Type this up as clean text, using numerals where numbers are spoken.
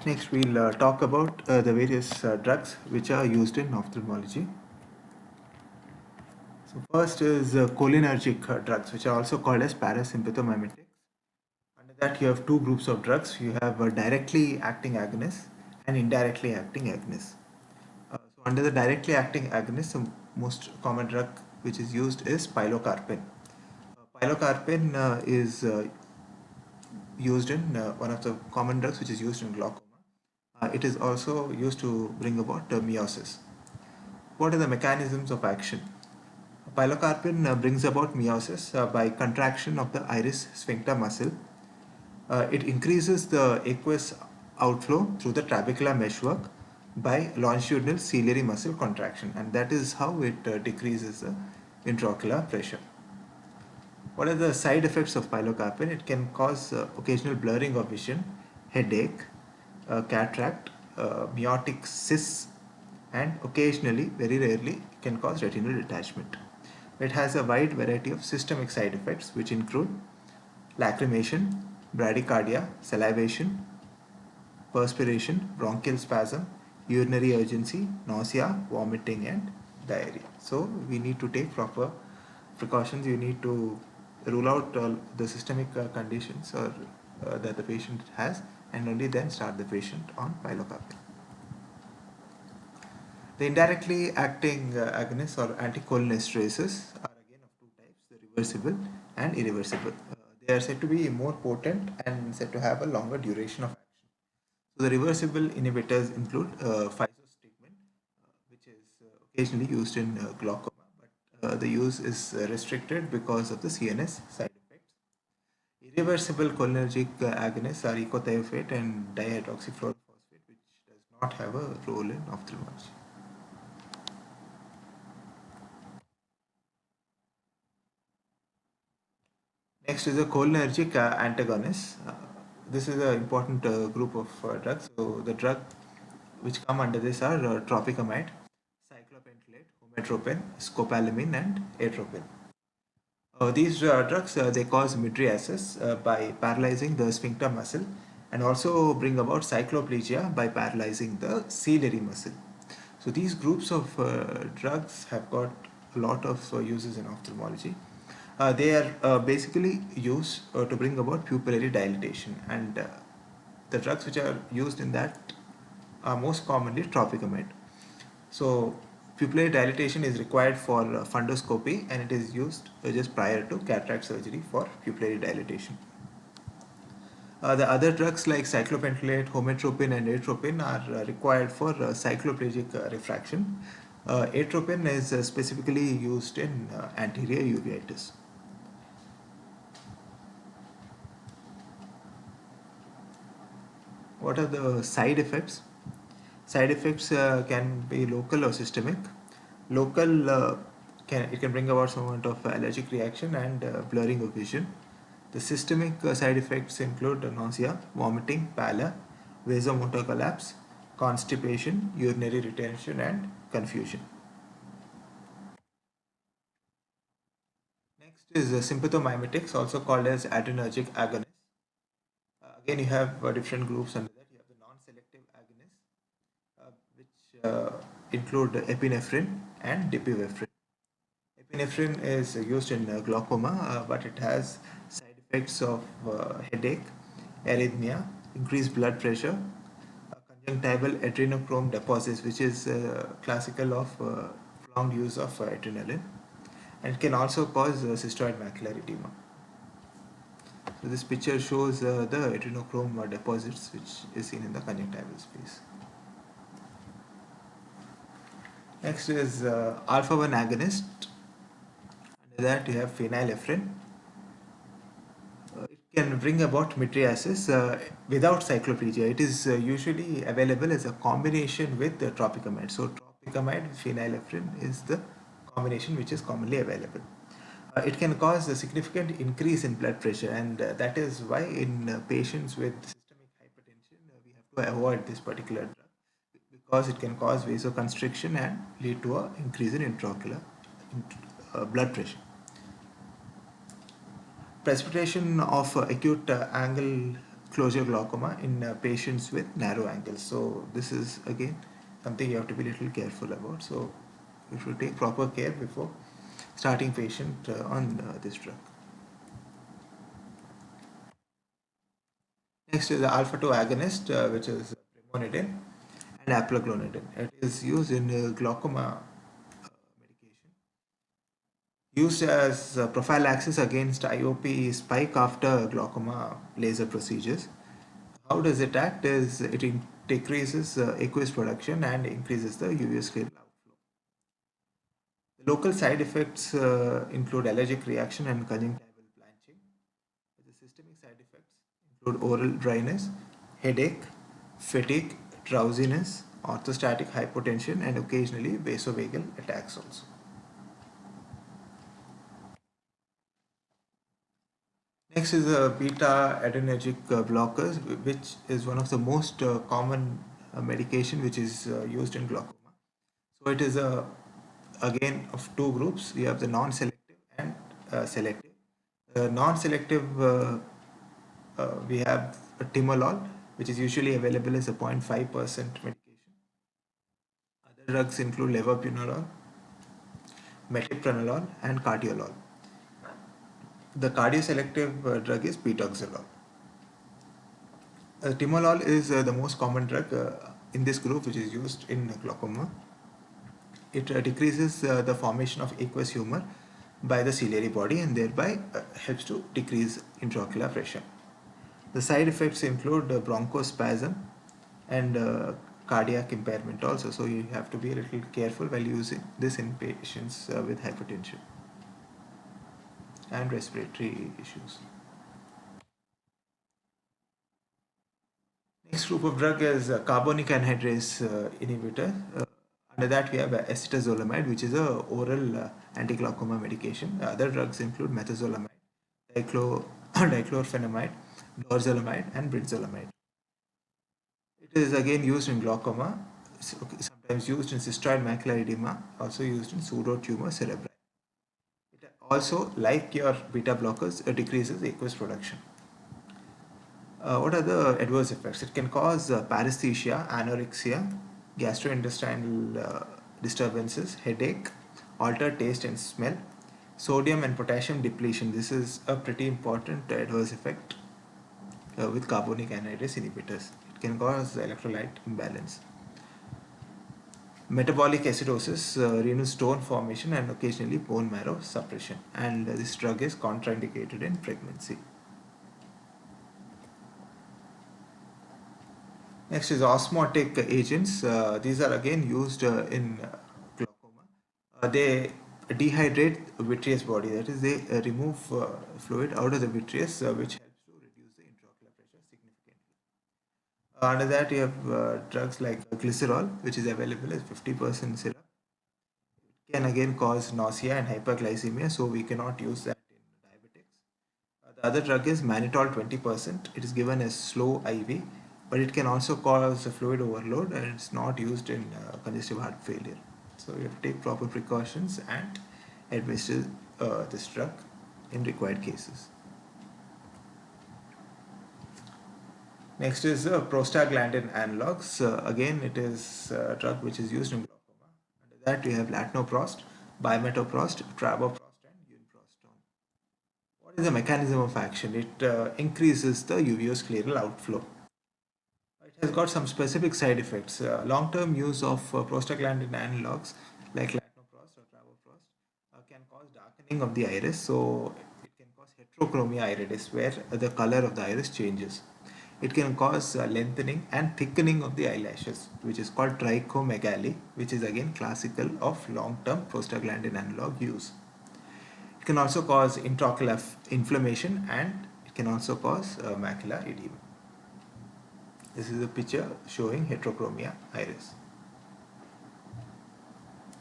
Next, we'll talk about the various drugs which are used in ophthalmology. So, first is cholinergic drugs, which are also called as parasympathomimetics. Under that, you have two groups of drugs. You have directly acting agonists and indirectly acting agonists. So, under the directly acting agonist, the most common drug which is used is pilocarpine. Pilocarpine is used in one of the common drugs which is used in glaucoma. It is also used to bring about meiosis. What are the mechanisms of action? Pilocarpine brings about meiosis by contraction of the iris sphincter muscle. It increases the aqueous outflow through the trabecular meshwork by longitudinal ciliary muscle contraction, and that is how it decreases the intraocular pressure. What are the side effects of pilocarpine? It can cause occasional blurring of vision, headache, cataract, miotic cysts, and occasionally, very rarely, can cause retinal detachment. It has a wide variety of systemic side effects which include lacrimation, bradycardia, salivation, perspiration, bronchial spasm, urinary urgency, nausea, vomiting, and diarrhea. So we need to take proper precautions. You need to rule out the systemic conditions or that the patient has, and only then start the patient on pilocarpine. The indirectly acting agonists or anticholinesterases are again of two types, the reversible and irreversible. They are said to be more potent and said to have a longer duration of action. So the reversible inhibitors include physostigmine, which is occasionally used in glaucoma, but the use is restricted because of the CNS side effects. Irreversible cholinergic agonists are ecothiophate and dihydroxyfluorophosphate, which does not have a role in ophthalmology. Next is a cholinergic antagonist. This is an important group of drugs. So the drug which come under this are tropicamide, cyclopentolate, hometropin, scopolamine, and atropine. These drugs they cause mydriasis by paralyzing the sphincter muscle and also bring about cycloplegia by paralyzing the ciliary muscle. So these groups of drugs have got a lot of uses in ophthalmology. They are basically used to bring about pupillary dilatation, and the drugs which are used in that are most commonly tropicamide. So pupillary dilatation is required for fundoscopy, and it is used just prior to cataract surgery for pupillary dilatation. The other drugs like cyclopentolate, hometropin, and atropine are required for cycloplegic refraction. Atropine is specifically used in anterior uveitis. What are the side effects? Side effects can be local or systemic. Local can bring about some amount of allergic reaction and blurring of vision. The systemic side effects include nausea, vomiting, pallor, vasomotor collapse, constipation, urinary retention, and confusion. Next is sympathomimetics, also called as adrenergic agonists. Again, you have different groups under that. You have the non-selective agonists, which include epinephrine and dipivefrin. Epinephrine is used in glaucoma, but it has side effects of headache, arrhythmia, increased blood pressure, conjunctival adrenochrome deposits, which is classical of prolonged use of adrenaline, and can also cause cystoid macular edema. So this picture shows the adrenochrome deposits, which is seen in the conjunctival space. Next is alpha-1 agonist. Under that you have phenylephrine. It can bring about mydriasis without cycloplegia. It is usually available as a combination with the tropicamide. So tropicamide with phenylephrine is the combination which is commonly available. It can cause a significant increase in blood pressure, and that is why in patients with systemic hypertension we have to avoid this particular drug because it can cause vasoconstriction and lead to an increase in intraocular blood pressure. Precipitation of acute angle closure glaucoma in patients with narrow angles. So this is again something you have to be a little careful about. So you should take proper care before starting patient on this drug. Next is the alpha 2 agonist, which is brimonidine and aplagloxidine. It is used in glaucoma medication, used as prophylaxis against IOP spike after glaucoma laser procedures. How does it act? Is it decreases aqueous production and increases the UV scleral outflow. The local side effects include allergic reaction and conjunctival blanching. The systemic side effects include oral dryness, headache, fatigue, drowsiness, orthostatic hypotension, and occasionally vasovagal attacks also. Next is beta adrenergic blockers, which is one of the most common medication which is used in glaucoma. So it is again of two groups. You have the non-selective and selective. Non-selective, we have timolol, which is usually available as a 0.5% medication. Other drugs include levopunolol, metoprolol, and cardiolol. The cardioselective drug is pitoxolol. Timolol is the most common drug in this group, which is used in glaucoma. It decreases the formation of aqueous humor by the ciliary body and thereby helps to decrease intraocular pressure. The side effects include bronchospasm and cardiac impairment also. So you have to be a little careful while using this in patients with hypertension and respiratory issues. Next group of drug is carbonic anhydrase inhibitor. Under that we have acetazolamide, which is a oral anti-glaucoma medication. Other drugs include methazolamide, dichlorphenamide, dorzolamide, and brinzolamide. It is again used in glaucoma, sometimes used in cystoid macular edema, also used in pseudotumor cerebri. It also, like your beta blockers, decreases aqueous production. What are the adverse effects? It can cause paresthesia, anorexia, gastrointestinal disturbances, headache, altered taste and smell, sodium and potassium depletion. This is a pretty important adverse effect with carbonic anhydrase inhibitors. It can cause electrolyte imbalance. Metabolic acidosis, renal stone formation, and occasionally bone marrow suppression. And this drug is contraindicated in pregnancy. Next is osmotic agents. These are again used in glaucoma. They dehydrate vitreous body. That is, they remove fluid out of the vitreous, which helps to reduce the intraocular pressure significantly. Under that, you have drugs like glycerol, which is available as 50% syrup. It can again cause nausea and hyperglycemia, so we cannot use that in diabetics. The other drug is mannitol 20%. It is given as slow IV, but it can also cause a fluid overload and it's not used in congestive heart failure. So you have to take proper precautions and administer this drug in required cases. Next is prostaglandin analogs. Again, it is a drug which is used in glaucoma. Under that, we have latanoprost, bimetoprost, travoprost, and uniprostone. What is the mechanism of action? It increases the uveoscleral outflow. It has got some specific side effects. Long-term use of prostaglandin analogs like latanoprost or travoprost can cause darkening of the iris. So it can cause heterochromia iridis, where the color of the iris changes. It can cause lengthening and thickening of the eyelashes, which is called trichomegaly, which is again classical of long-term prostaglandin analog use. It can also cause intraocular inflammation and it can also cause macular edema. This is a picture showing heterochromia iris.